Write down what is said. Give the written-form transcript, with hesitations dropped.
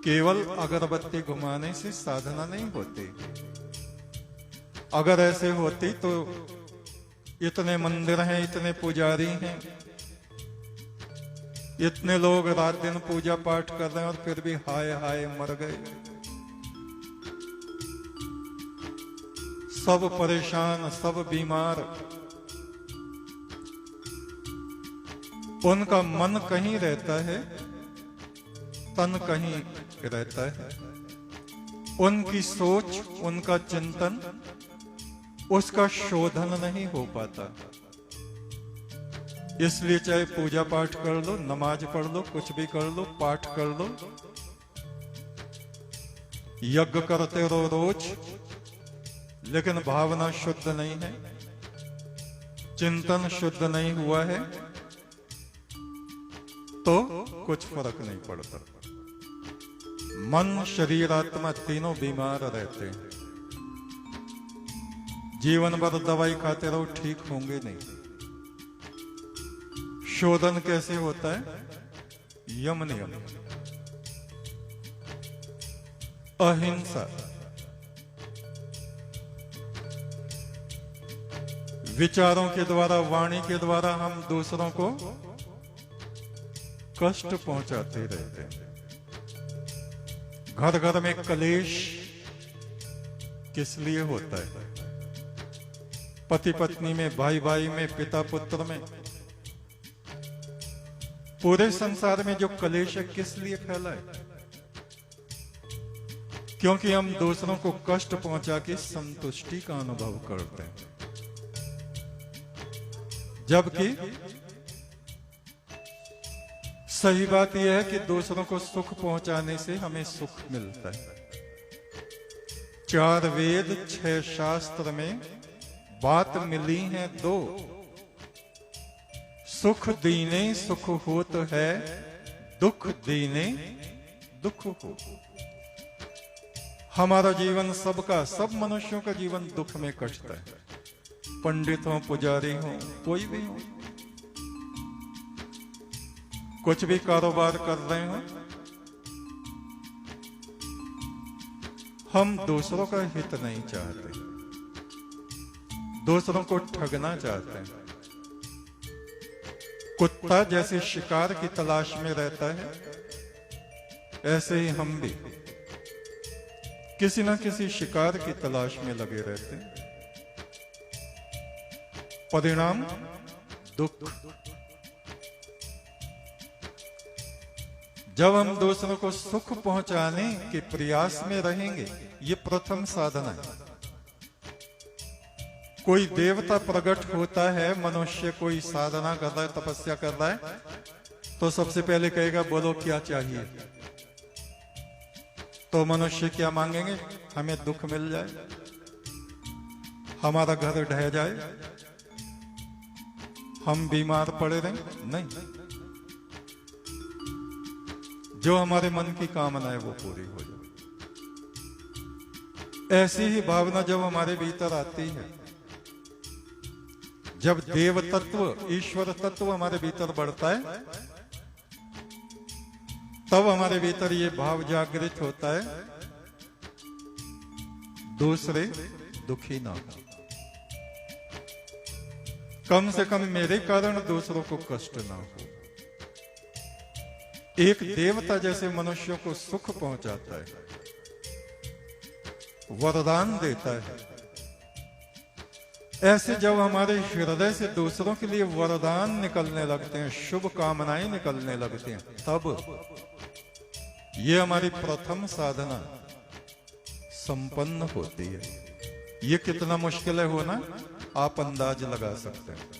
केवल अगरबत्ती घुमाने से साधना नहीं होती। अगर ऐसे होती तो इतने मंदिर हैं, इतने पुजारी हैं, इतने लोग रात दिन पूजा पाठ कर रहे हैं और फिर भी हाय हाय मर गए। सब परेशान, सब बीमार। उनका मन कहीं रहता है, तन कहीं रहता है। उनकी सोच, उनका चिंतन, उसका शोधन नहीं हो पाता। इसलिए चाहे पूजा पाठ कर लो, नमाज पढ़ लो, कुछ भी कर लो, पाठ कर लो, यज्ञ करते रहो रोज, लेकिन भावना शुद्ध नहीं है, चिंतन शुद्ध नहीं हुआ है, तो कुछ फर्क नहीं पड़ता। मन, शरीर, आत्मा तीनों बीमार रहते हैं। जीवन भर दवाई खाते रहो, ठीक होंगे नहीं। शोधन कैसे होता है? यम नियम, अहिंसा, विचारों के द्वारा, वाणी के द्वारा हम दूसरों को कष्ट पहुंचाते रहते हैं। घर घर में कलेश किस लिए होता है? पति पत्नी में, भाई भाई में, पिता पुत्र में, पूरे संसार में जो कलेश है किस लिए फैला है? क्योंकि हम दूसरों को कष्ट पहुंचा के संतुष्टि का अनुभव करते हैं, जबकि सही बात यह है कि दूसरों को सुख पहुंचाने से हमें सुख मिलता है। 4 वेद 6 शास्त्र में बात मिली है 2। सुख दीने सुख होत है, दुख दीने दुख हो। हमारा जीवन सबका, सब मनुष्यों का जीवन दुख में कटता है। पंडित हो, पुजारी हो, कोई भी हो, कुछ भी कारोबार कर रहे हो, हम दूसरों का हित नहीं चाहते, दूसरों को ठगना चाहते हैं। कुत्ता जैसे शिकार की तलाश में रहता है, ऐसे ही हम भी किसी न किसी शिकार की तलाश में लगे रहते हैं। परिणाम दुख। जब हम दूसरों को सुख पहुंचाने के प्रयास में रहेंगे, ये प्रथम साधना है। कोई देवता प्रकट होता है, मनुष्य कोई साधना कर रहा है, तपस्या कर रहा है, तो सबसे पहले कहेगा बोलो क्या चाहिए। तो मनुष्य क्या मांगेंगे? हमें दुख मिल जाए, हमारा घर ढह जाए, हम बीमार पड़े रहें। नहीं, जो हमारे मन की कामना है वो पूरी हो जाए। ऐसी ही भावना जब हमारे भीतर आती है, जब देव तत्व, ईश्वर तत्व हमारे भीतर बढ़ता है, तब हमारे भीतर ये भाव जागृत होता है, दूसरे दुखी ना हो, कम से कम मेरे कारण दूसरों को कष्ट ना हो। एक देवता जैसे मनुष्यों को सुख पहुंचाता है, वरदान देता है। ऐसे जब हमारे हृदय से दूसरों के लिए वरदान निकलने लगते हैं, शुभ कामनाएं निकलने लगती हैं, तब ये हमारी प्रथम साधना संपन्न होती है। ये कितना मुश्किल है होना, आप अंदाज लगा सकते हैं।